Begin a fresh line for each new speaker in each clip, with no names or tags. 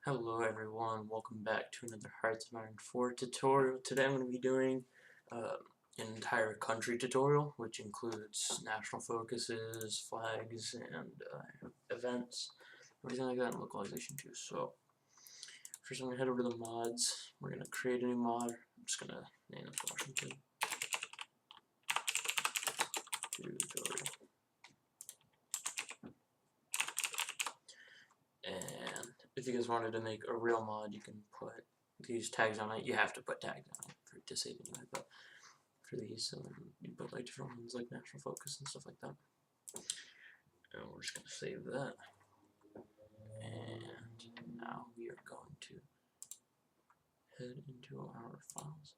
Hello everyone, welcome back to another Hearts of Iron 4 tutorial. Today I'm going to be doing an entire country tutorial, which includes national focuses, flags, and events, everything like that in localization too. So first I'm going to head over to the mods. We're going to create a new mod. I'm just going to name it Washington tutorial. And if you guys wanted to make a real mod, you can put these tags on it. You have to put tags on it for it to save anyway, but for these, you put like different ones like national focus and stuff like that. And we're just going to save that. And now we are going to head into our files.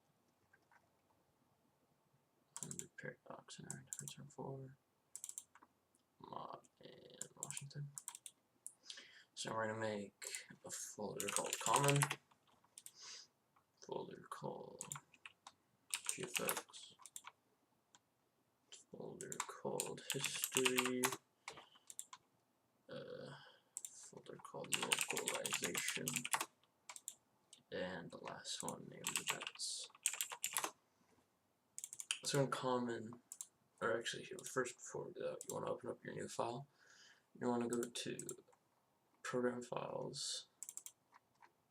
Under Paradox and our return for mod and Washington. So we're going to make a folder called common, folder called GFX, folder called history, folder called localization, and the last one named events. So in common, or actually first before that, you want to open up your new file. You want to go to Program Files,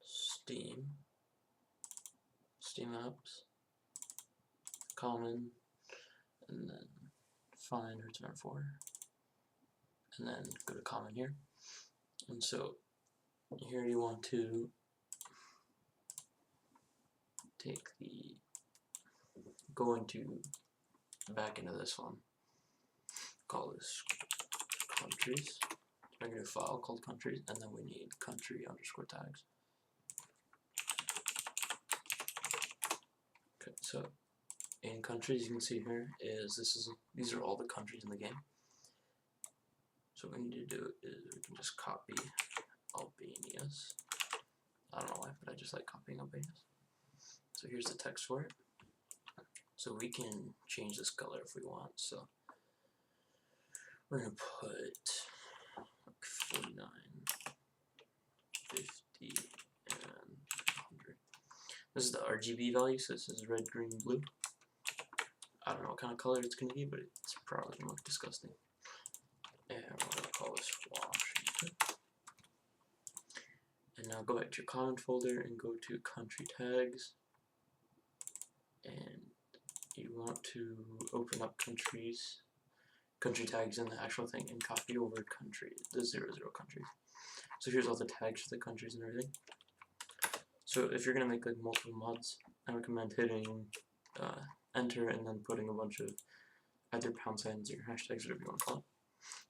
Steam Apps, Common, and then find return for, and then go to Common here. And so here you want to go back into this one, call this countries, make a new file called countries, and then we need country underscore tags. Okay, so in countries, you can see here these are all the countries in the game. So what we need to do is we can just copy Albania's. I don't know why, but I just like copying Albania's. So here's the text for it. So we can change this color if we want. So we're gonna put like 49, 50, and 100. This is the RGB value, so this is red, green, blue. I don't know what kind of color it's gonna be, but it's probably gonna look disgusting. And we're gonna call this Washington. And now go back to your common folder and go to country tags. And you want to open up country tags in the actual thing and copy over the 00 countries. So here's all the tags for the countries and everything. So if you're gonna make like multiple mods, I recommend hitting enter and then putting a bunch of either pound signs or hashtags, whatever you want to call it,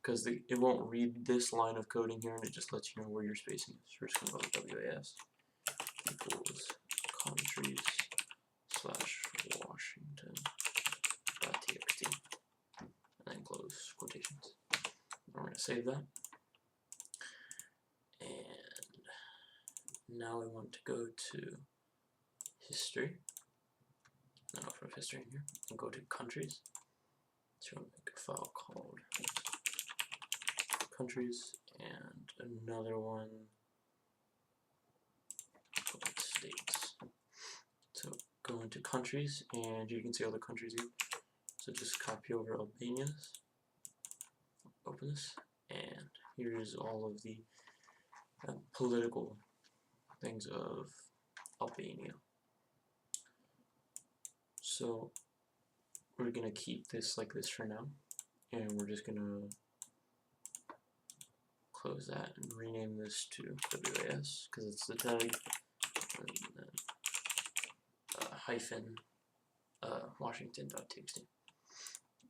because it won't read this line of coding here, and it just lets you know where your spacing is. We're just gonna go with WAS equals countries / Washington.txt, and then close quotations. We're gonna save that, and now we want to go to history. Then open up history in here and go to countries. So I'm going to make a file called countries and another one called states. So go into countries and you can see all the countries here. So just copy over Albania's, open this, and here's all of the political things of Albania. So we're gonna keep this like this for now, and we're just gonna close that and rename this to WAS because it's the tag, and then hyphen Washington.txt.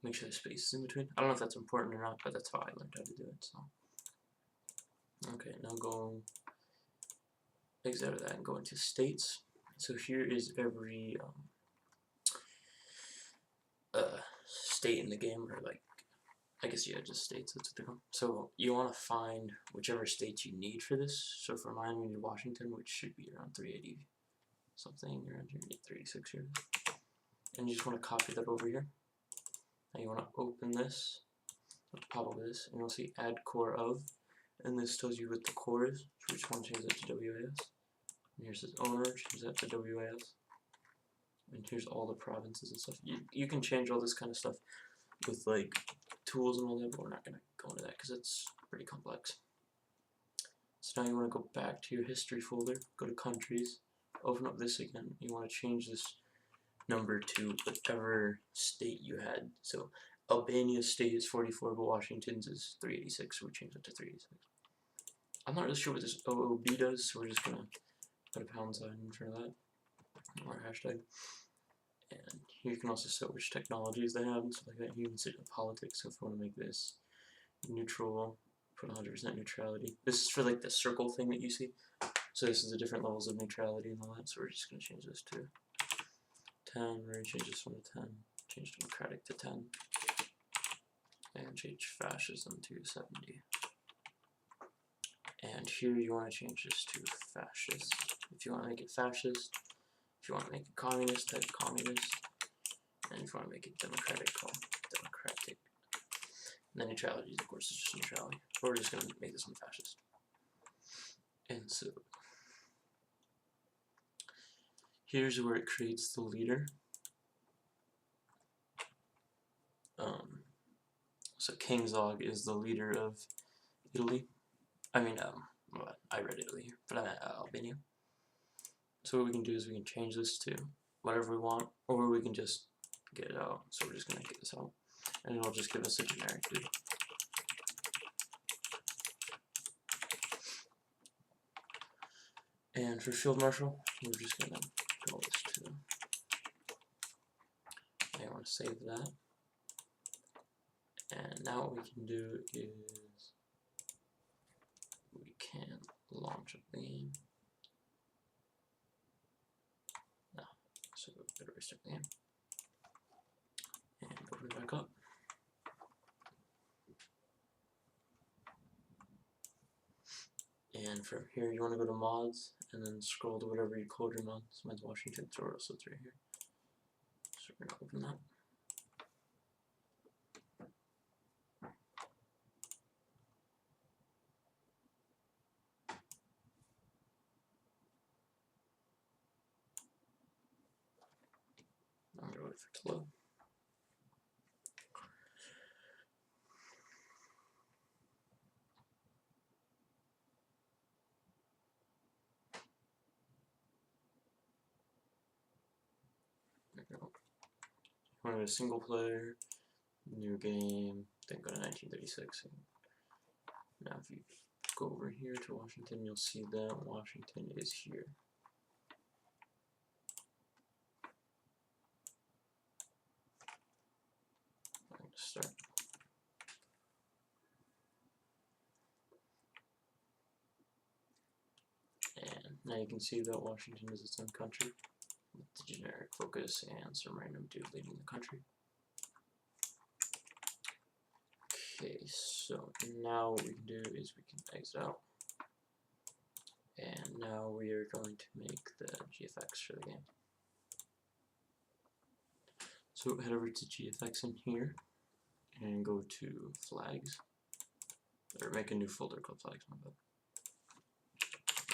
Make sure the space is in between. I don't know if that's important or not, but that's how I learned how to do it. So okay, now go exit out of that and go into states. So here is every state in the game, or like, I guess yeah, just states, that's what they're called. So you want to find whichever states you need for this. So for mine, we need Washington, which should be around 380 something, around here, 386 here. And you just want to copy that over here. Now you want to open this, pop over this, and you'll see add core of, and this tells you what the core is. So we just want to change that to WAS. And here's this owner, change that to WAS. And here's all the provinces and stuff. You can change all this kind of stuff with like tools and all that, but we're not going to go into that because it's pretty complex. So now you want to go back to your history folder, go to countries, open up this again. You want to change this number to whatever state you had. So Albania's state is 44, but Washington's is 386, so we change it to 386. I'm not really sure what this OOB does, so we're just going to put a pound sign in front of that, or a hashtag. And here you can also set which technologies they have and stuff like that. You can set politics, so if you want to make this neutral, put 100% neutrality. This is for like the circle thing that you see. So this is the different levels of neutrality and all that, so we're just going to change this to 10, we're going to change this one to 10, change democratic to 10, and change fascism to 70. And here you want to change this to fascist. If you want to make it fascist, if you want to make it communist, type communist, and if you want to make it democratic, call democratic. And then neutrality, of course, is just neutrality. But we're just going to make this one fascist. And so here's where it creates the leader. So King Zog is the leader of Italy. I mean, well, I read Italy here, but I meant Albania. So what we can do is we can change this to whatever we want, or we can just get it out. So we're just going to get this out, and it'll just give us a generic leader. And for field marshal, we're just going to call this to. I want to save that. And now what we can do is we can launch a game. No, so we better restart the game and open it back up. And from here, you want to go to mods and then scroll to whatever you called your mods. Mine's Washington, so it's right here. So we're gonna open that. I'm gonna wait for it to load. There we go. You want to go to single player, new game, then go to 1936. And now if you go over here to Washington, you'll see that Washington is here. I'm going to start. And now you can see that Washington is its own country with the generic focus and some random dude leading the country. Okay, so now what we can do is we can exit out. And now we are going to make the GFX for the game. So head over to GFX in here and go to flags, or make a new folder called flags, my bad.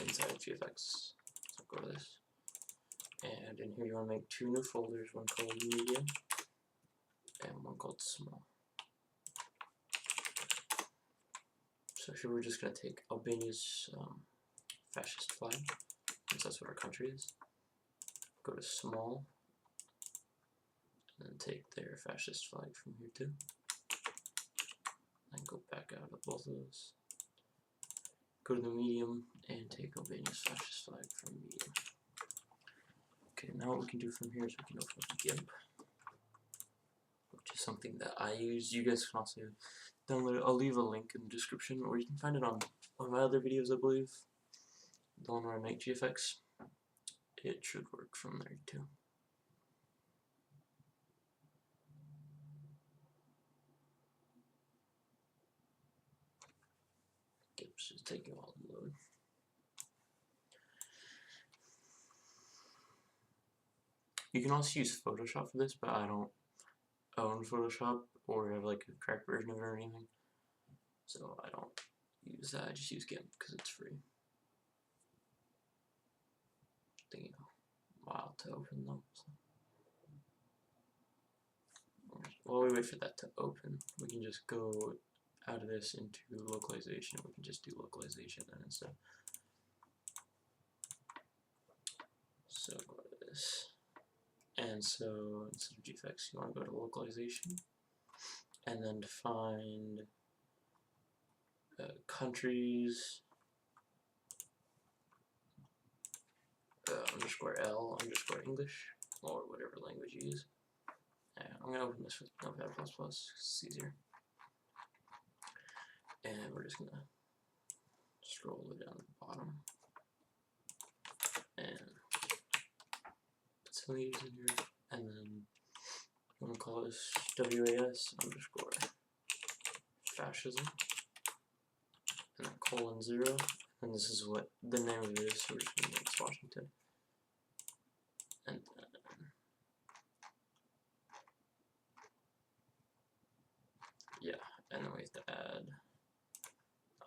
Inside of GFX, so go to this. And in here you want to make two new folders, one called medium and one called small. So here we're just going to take Albania's fascist flag, since that's what our country is. Go to small, and then take their fascist flag from here too. And go back out of both of those. Go to the medium and take Albania's fascist flag from medium. Okay, now what we can do from here is we can open up GIMP, which is something that I use. You guys can also download it. I'll leave a link in the description, or you can find it on one of my other videos, I believe. The one where I make GFX. It should work from there too. GIMP's just taking a while to load. You can also use Photoshop for this, but I don't own Photoshop or have like a cracked version of it or anything, so I don't use that. Just use GIMP because it's free. Taking a while to open them. So. While we wait for that to open, we can just go out of this into localization. We can just do localization then instead. So go to this. And so instead of GFX, you want to go to localization and then find countries _L _English or whatever language you use. And I'm going to open this with Notepad++, it's easier. And we're just going to scroll it down to the bottom. And put some of these in here. And then I'm going to call this WAS _ fascism. And then :0. And this is what the name of it is, so we're just going to make Washington. And then yeah, and then we have to add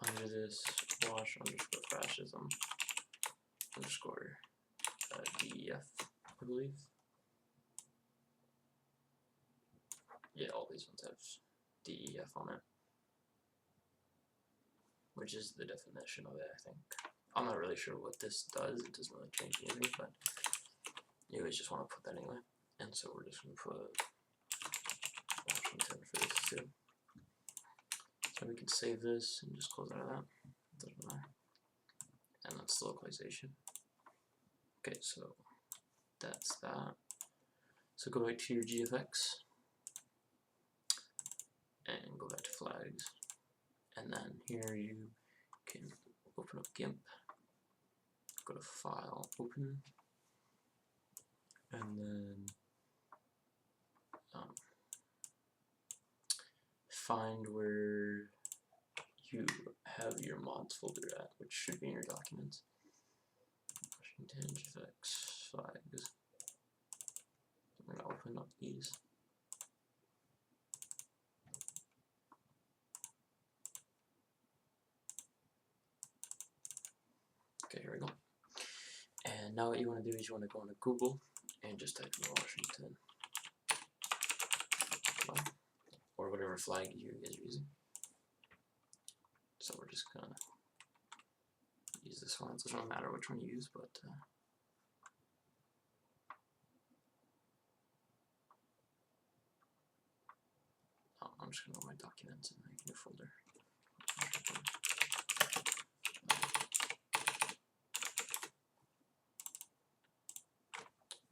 under this wash _ fascism _DEF, I believe. Yeah, all these ones have DEF on it, which is the definition of it, I think. I'm not really sure what this does. It doesn't really change anything, but you always just want to put that anyway. And so we're just going to put Washington for this too. So we can save this and just close out of that. Doesn't matter. And that's the localization. Okay, so that's that. So go back to your GFX and go back to flags. And then here you can open up GIMP. Go to File, Open, and then find where you have your mods folder at, which should be in your documents. Washington GFX flags. I'm gonna open up these. Okay, here we go. And now what you want to do is you want to go into Google and just type in Washington or whatever flag you guys are using. So we're just gonna use this one. It doesn't really matter which one you use, but I'm just gonna go to my documents and make a new folder.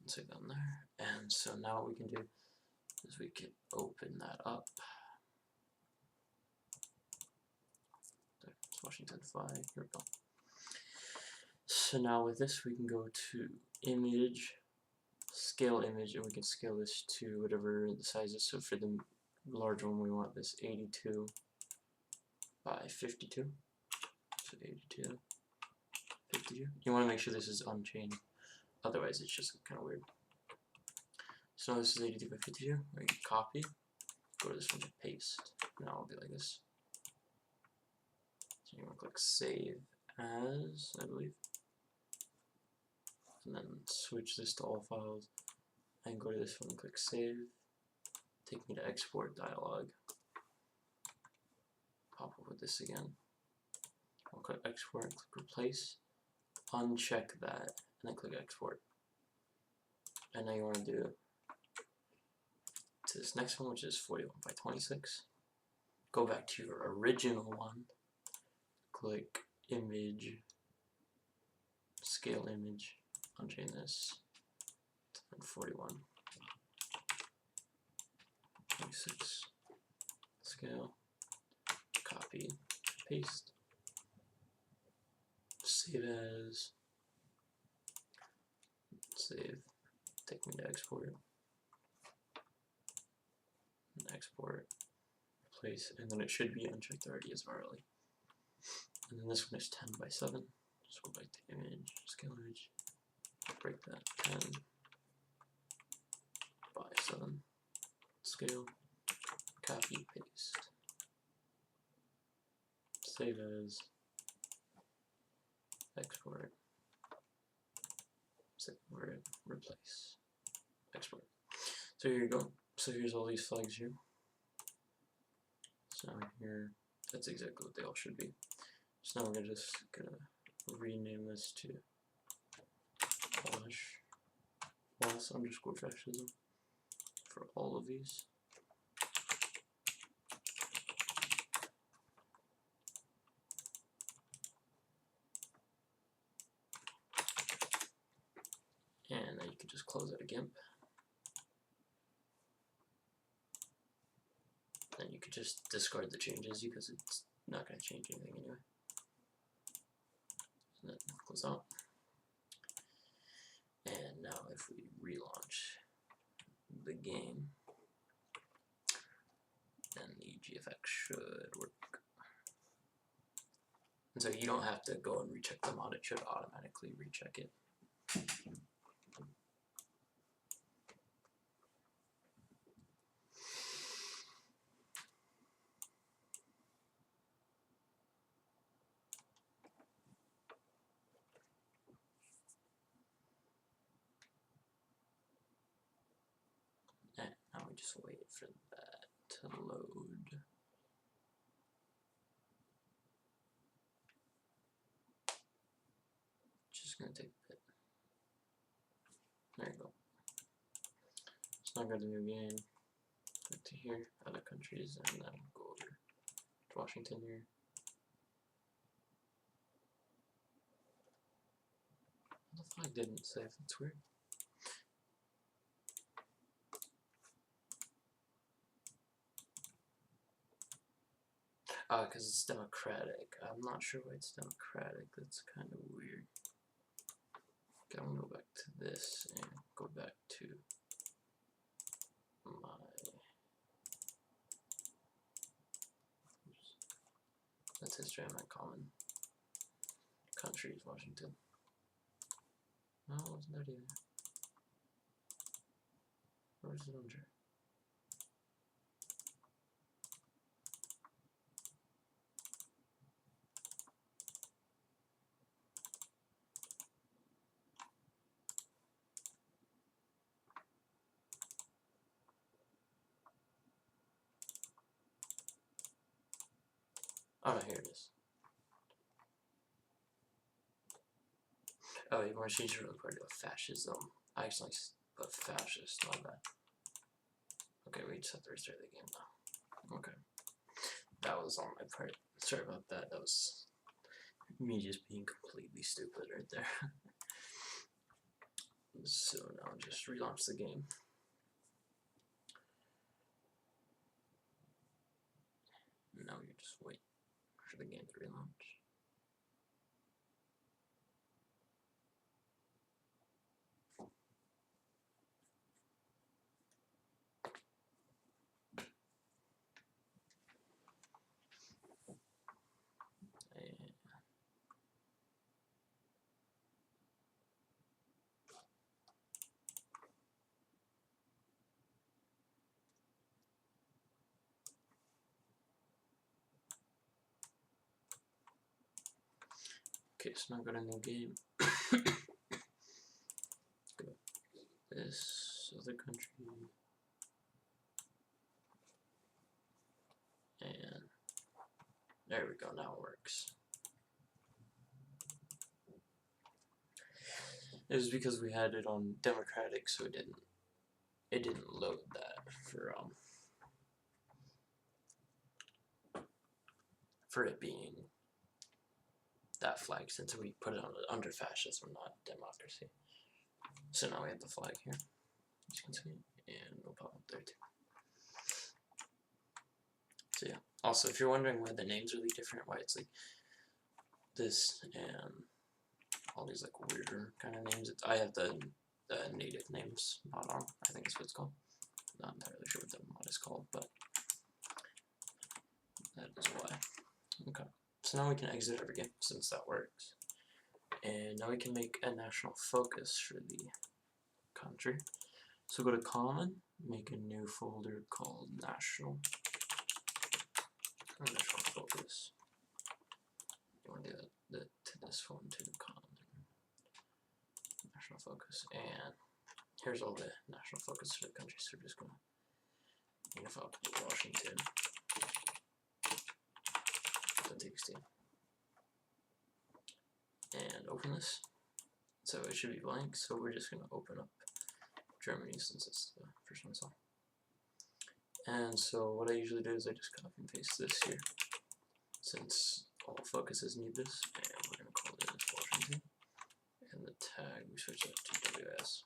Save that in there. And so now what we can do is we can open that up. It's Washington 5. Here we go. So now with this we can go to image, scale image, and we can scale this to whatever the size is. So for the large one we want this 82 by 52. So 82, 52. You want to make sure this is unchanged. Otherwise it's just kind of weird. So this is 82 by 52, where you can copy, go to this one to paste. Now it'll be like this. So you want to click Save As, I believe. And then switch this to all files. And go to this one and click Save. Take me to Export dialog. Pop up with this again. I'll click Export, click Replace. Uncheck that, and then click Export. And now you want to do to this next one, which is 41 by 26. Go back to your original one. Click Image, Scale Image, unchain this, and 41, 26, scale, copy, paste, save as, save, take me to export, and export, replace, and then it should be unchecked already as Varley. And then this one is 10 by 7. Just go back to image, scale image, break that 10 by 7, scale, copy, paste, save as, export, separate, replace, export. So here you go. So here's all these flags here. So now here, that's exactly what they all should be. So now we're just gonna rename this to Polish _ fascism for all of these. And then you can just close it again. Then you could just discard the changes because it's not going to change anything anyway. So then close out. And now if we relaunch the game, then the GFX should work. And so you don't have to go and recheck the mod, it should automatically recheck it. And now we just wait for that to load. Just gonna take a bit. There you go. So now go to new game, back to here, other countries, and then go over to Washington here. The flag didn't save, that's weird. Because it's democratic. I'm not sure why it's democratic, that's kind of weird. Okay, I'm gonna go back to this and go back to my, that's history of my common countries, Washington. No, it wasn't that either. Where's it under? Oh, here it is. Oh, you want to change it really part of fascism. I actually put fascist, not that. Okay, we just have to restart the game now. Okay. That was on my part. Sorry about that. That was me just being completely stupid right there. So now just relaunch the game. Now you just wait for the game to relaunch. Okay, so now go to new game. Go this other country. And there we go, now it works. It was because we had it on democratic, so it didn't load that for it being that flag, since we put it on under fascism, not democracy. So now we have the flag here, as you can see, and it'll pop up there too. So yeah. Also, if you're wondering why the names are really different, why it's like this and all these like weirder kind of names, I have the native names mod on. I think that's what it's called. Not entirely sure what the mod is called, but that is why. Okay. So now we can exit our game since that works. And now we can make a national focus for the country. So go to common, make a new folder called national focus. you want to do to this one to the national focus, and here's all the national focus for the country. So we're just going to unify to Washington. .txt. And open this. So it should be blank. So we're just going to open up Germany since it's the first one I saw. And so what I usually do is I just copy and paste this here, since all focuses need this, and we're going to call this Washington. And the tag, we switch that to WS.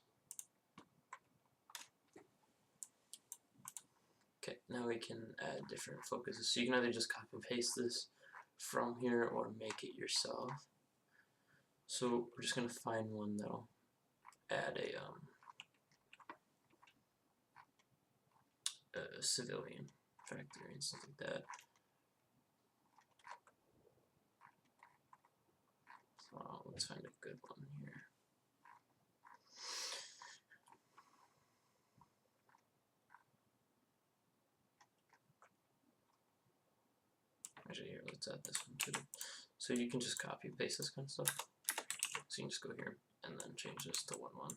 Okay, now we can add different focuses. So you can either just copy and paste this from here or make it yourself. So we're just going to find one that'll add a civilian factory and stuff like that. So let's find a good one here. Actually, here, let's add this one too. So you can just copy and paste this kind of stuff. So you can just go here and then change this to 1.1.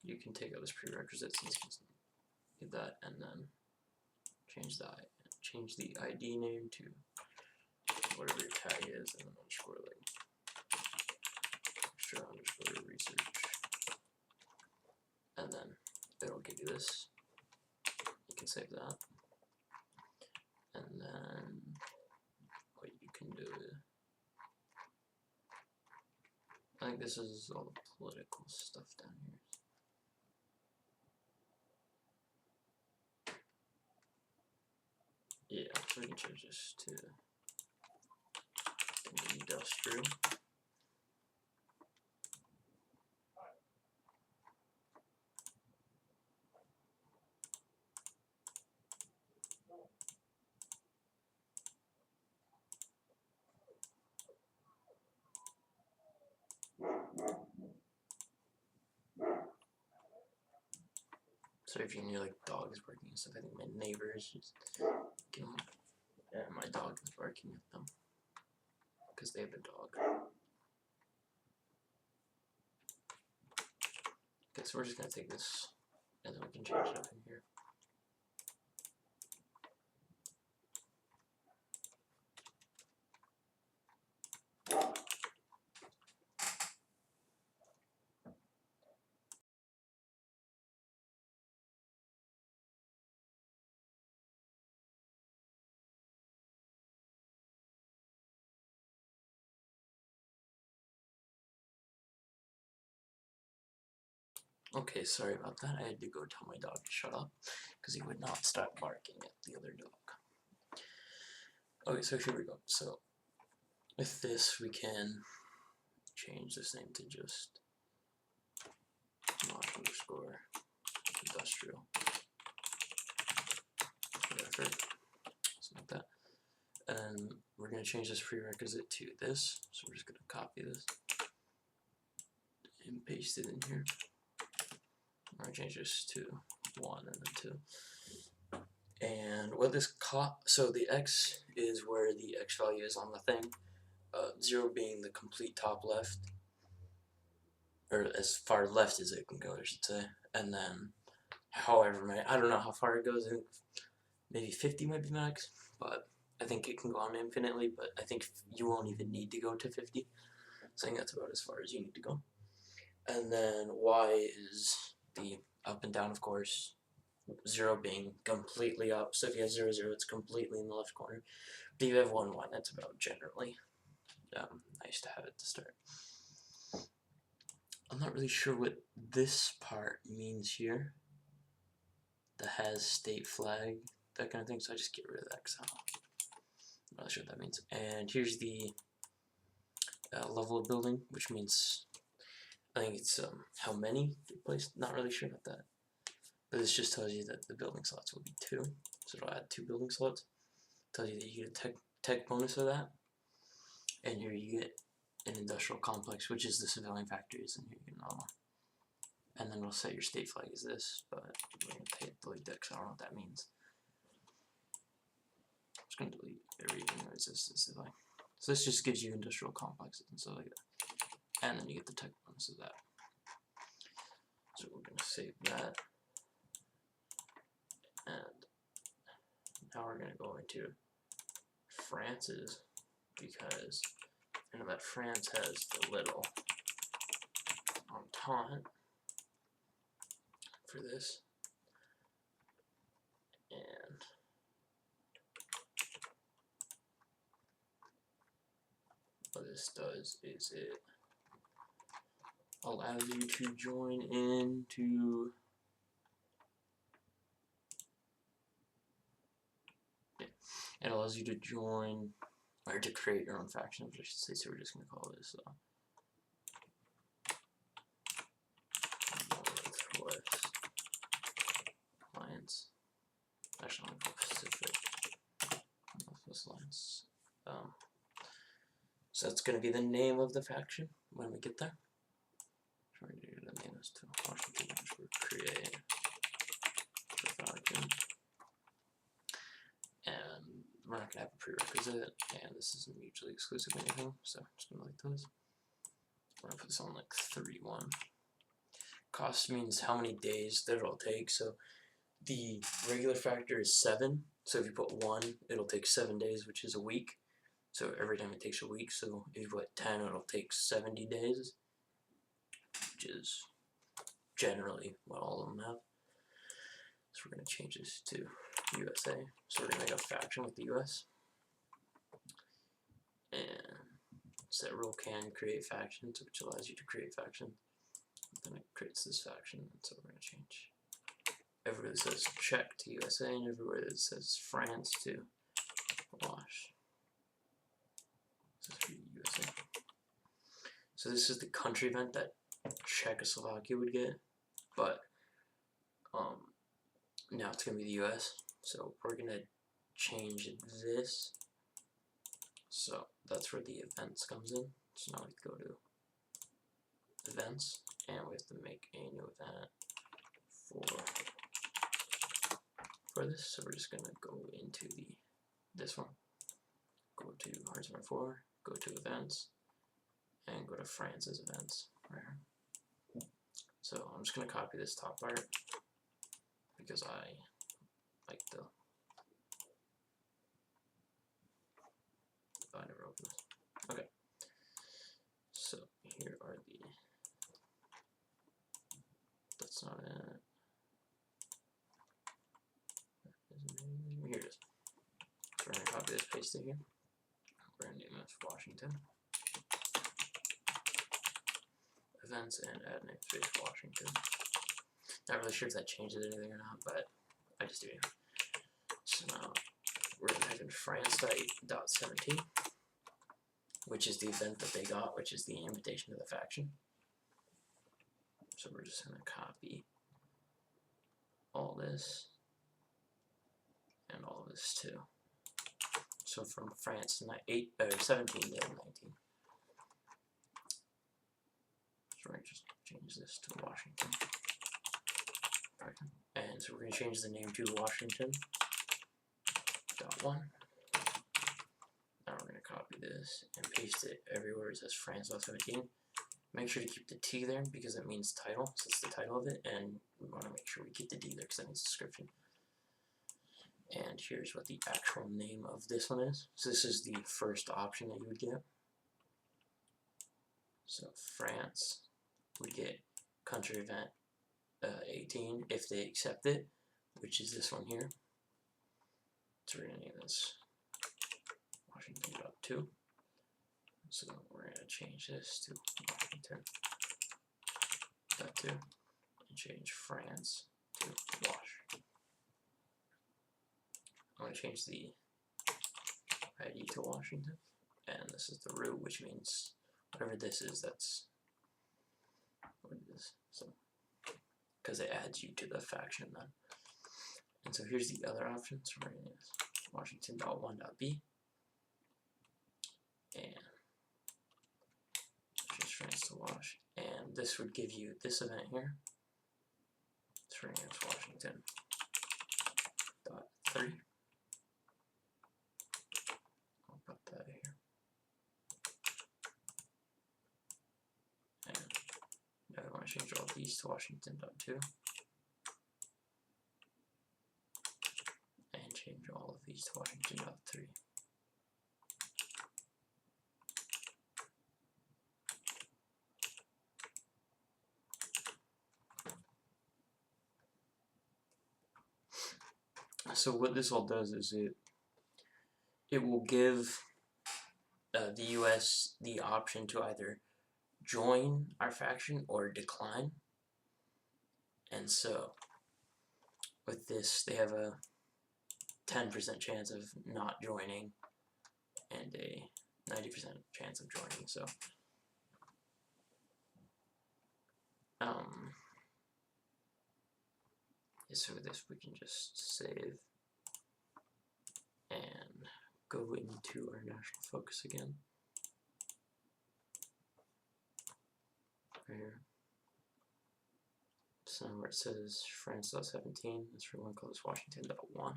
You can take out this prerequisite since you get that, and then change the ID name to whatever your tag is, and then underscore like extra underscore research, and then it'll give you this. You can save that, and then what you can do is, I think this is all the political stuff down here. Yeah, so we can change this to industrial. So if you hear like dogs barking and stuff, I think my neighbors just give them, and my dog is barking at them because they have a dog. Okay, so we're just gonna take this and then we can change it up in here. Okay, sorry about that. I had to go tell my dog to shut up because he would not stop barking at the other dog. Okay, so here we go. So with this, we can change this name to just mod underscore industrial. Whatever. Something like that. And we're going to change this prerequisite to this. So we're just going to copy this and paste it in here. I'm going to change this to 1 and then 2. And what this so the X is where the X value is on the thing, 0 being the complete top left, or as far left as it can go, I should say, and then however many, I don't know how far it goes, I think maybe 50 might be max, but I think it can go on infinitely, but I think you won't even need to go to 50, so I think that's about as far as you need to go. And then Y is the up and down, of course, 0 being completely up, so if you have 0, 0, it's completely in the left corner. But if you have 1, 1, that's about generally nice to have it to start. I'm not really sure what this part means here. The has state flag, that kind of thing, so I just get rid of that because I'm not really sure what that means. And here's the level of building, which means, I think it's how many they placed, not really sure about that. But this just tells you that the building slots will be 2, so it'll add 2 building slots. Tells you that you get a tech bonus of that, and here you get an industrial complex, which is the civilian factories, and here you get another one. And then we'll set your state flag as this, but we're going to delete that because I don't know what that means. I'm just going to delete everything that says civilian. So this just gives you industrial complexes and stuff like that. And then you get the type bonus of that. So we're going to save that. And now we're going to go into France's, because I know that France has the little entente for this. And what this does is it allows you to join into it allows you to join or to create your own factions, I should say. So we're just going to call this Northwest Alliance. Actually, I'm going to call Pacific Northwest Alliance. So that's going to be the name of the faction when we get there. So we're going to name this to Washington, which we'll create the faction. And we're not going to have a prerequisite, and this isn't mutually exclusive or anything, so I'm just going to like this. We're going to put this on like 31. Cost means how many days that it'll take, so the regular factor is 7, so if you put 1, it'll take 7 days, which is a week. So every time it takes a week, so if you put 10, it'll take 70 days, which is generally what all of them have. So we're going to change this to USA. So we're going to make a faction with the US. And set rule can create factions, which allows you to create factions. Then it creates this faction, and so we're going to change everywhere that says Czech to USA, and everywhere that says France to Wash. This is for USA. So this is the country event that Czechoslovakia would get, but now it's going to be the US. So we're going to change this. So that's where the events comes in. So now we go to events, and we have to make a new event for this. So we're just going to go into this one. Go to HOI4, go to events, and go to France's events right here. So I'm just going to copy this top part because I like the I never opened this. Okay. So here are that's not it. Here it is. So we're going to copy this, paste it here. We're going to name this Washington. Events and add namespace Washington. Not really sure if that changes anything or not, but I just do it. So now we're going to type in France.17, which is the event that they got, which is the invitation to the faction. So we're just going to copy all this and all of this too. So from France, 17 to 19. So we're going to just change this to Washington. And so we're going to change the name to Washington.1. Now we're going to copy this and paste it everywhere it says France.17. Make sure to keep the T there because it means title, so it's the title of it, and we want to make sure we keep the D there because that means description. And here's what the actual name of this one is. So this is the first option that you would get. So France would get country event 18 if they accept it, which is this one here. So we're going to name this Washington.2. So we're going to change this to Washington.2 and change France to Wash. I'm going to change the ID to Washington, and this is the root, which means whatever this is, that's what it is. So, because it adds you to the faction then. And so here's the other options. So we're going to use Washington.1.b and change France to Wash, and this would give you this event here. So we're going to use Washington.3. I'll put that here. change all these to Washington.2. And change all of these to Washington.3. So what this all does is it will give the US the option to either join our faction or decline. And so with this, they have a 10% chance of not joining and a 90% chance of joining. So so with this we can just save and go into our national focus again. Right here. So where it says France.17, that's for one called Washington.1.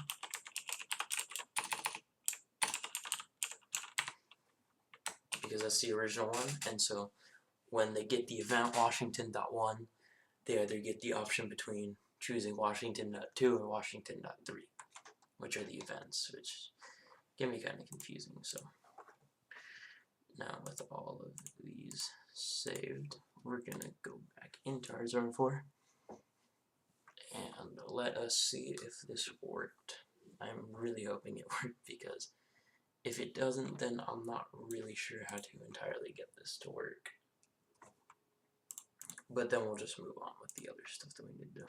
Because that's the original one, and so when they get the event Washington.1, they either get the option between choosing Washington.2 or Washington.3, which are the events, which can be kind of confusing. So now with all of these saved, we're gonna go back into our zone 4 and let us see if this worked. I'm really hoping it worked, because if it doesn't, then I'm not really sure how to entirely get this to work. But then we'll just move on with the other stuff that we need to do,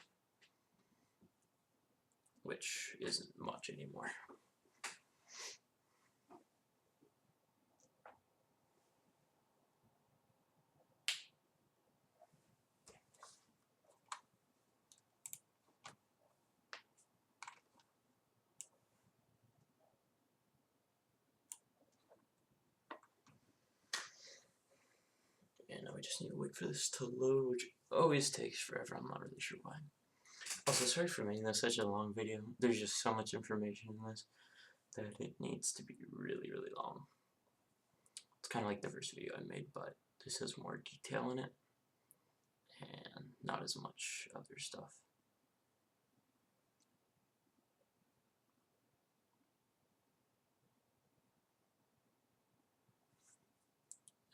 which isn't much anymore. And now we just need to wait for this to load, which always takes forever. I'm not really sure why. Also, sorry for making this such a long video. There's just so much information in this that it needs to be really, really long. It's kind of like the first video I made, but this has more detail in it and not as much other stuff.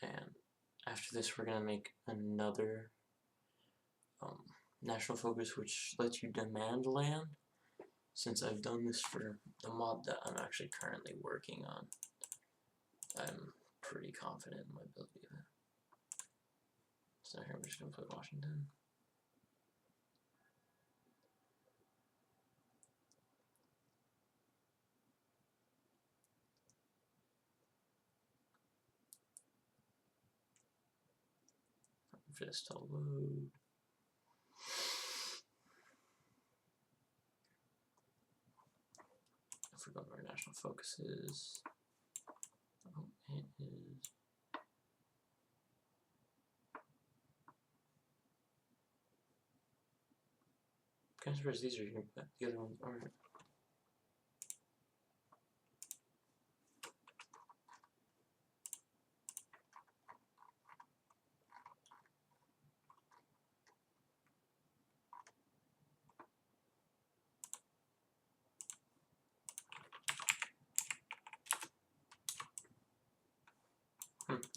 And after this, we're going to make another national focus, which lets you demand land. Since I've done this for the mod that I'm actually currently working on, I'm pretty confident in my ability of it. So here we're just going to put Washington. For this to load. I forgot where our national focus is. Oh, it is. Kind of surprised these are here, but the other ones aren't.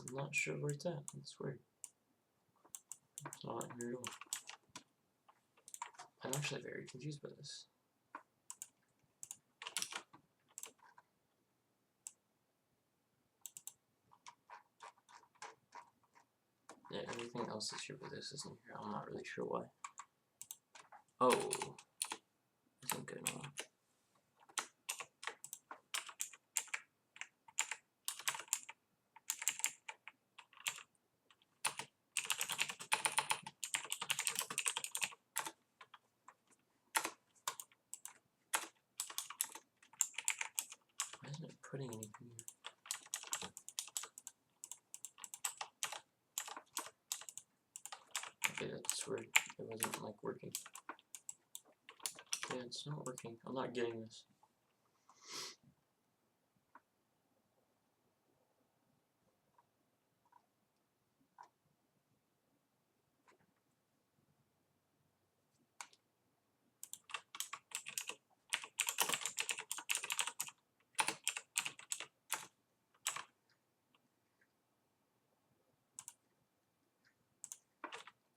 I'm not sure where it's at. It's weird. It's not here at all. I'm actually very confused by this. Yeah, everything else is here, but this isn't here. I'm not really sure why. Oh, I think I know. Why isn't it putting anything here? Okay, that's weird. It wasn't like working. Yeah, it's not working. I'm not getting this.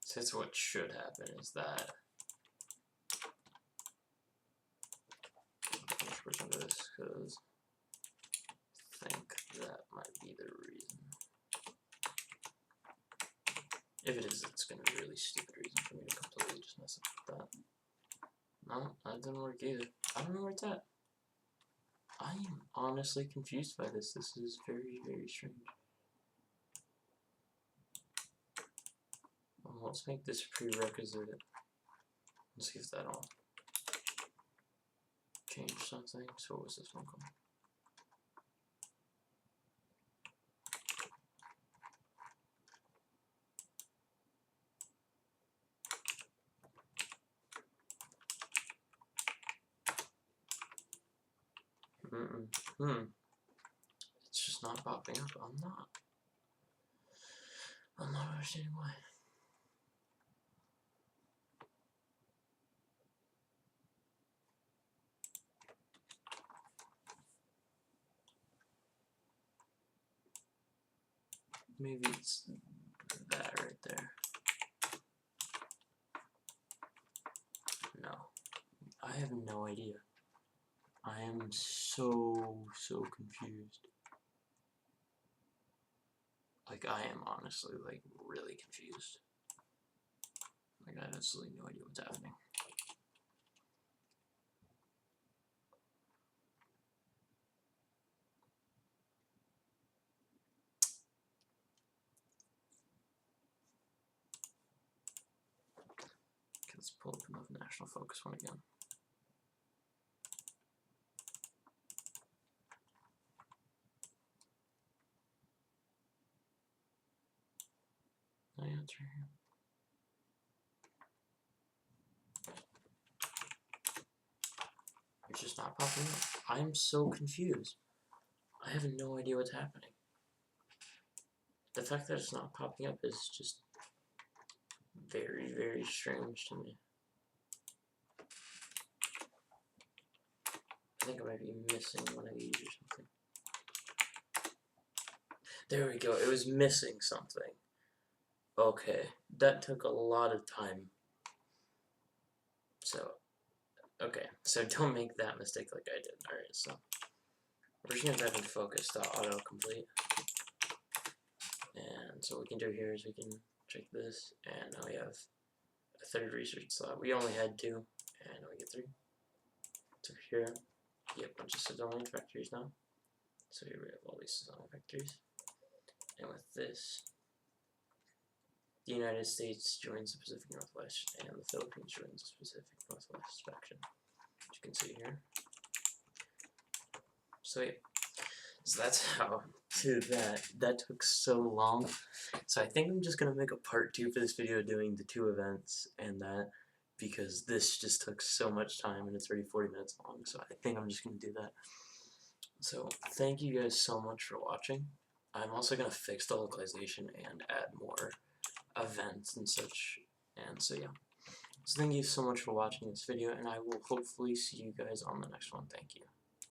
So that's what should happen, is that push into this, because I think that might be the reason. If it is, it's going to be a really stupid reason for me to completely just mess up with that. No, that didn't work either. I don't know where it's at. I am honestly confused by this. This is very, very strange. Well, let's make this prerequisite. Let's see if that'll change something. So what was this one called? It's just not popping up. I'm not understanding why. Maybe it's that right there. No. I have no idea. I am so confused. Like, I am honestly, like, really confused. Like, I have absolutely no idea what's happening. Okay, let's pull up another national focus one again. Oh yeah, it's right here. It's just not popping up. I'm so confused. I have no idea what's happening. The fact that it's not popping up is just very, very strange to me. I think I might be missing one of these or something. There we go. It was missing something. Okay, that took a lot of time. So, okay, so don't make that mistake like I did. Alright, so we're just gonna type in focus.autocomplete. And so what we can do here is we can check this, and now we have a third research slot. We only had 2, and now we get 3. So here, we have a bunch of civilian factories now. So here we have all these civilian factories. And with this, the United States joins the Pacific Northwest, and the Philippines joins the Pacific Northwest faction, which you can see here. So yeah, so that's how to that. That took so long. So I think I'm just gonna make a part 2 for this video doing the 2 events and that, because this just took so much time and it's already 40 minutes long. So I think I'm just gonna do that. So thank you guys so much for watching. I'm also gonna fix the localization and add more events and such, and so yeah. So thank you so much for watching this video, and I will hopefully see you guys on the next one. Thank you.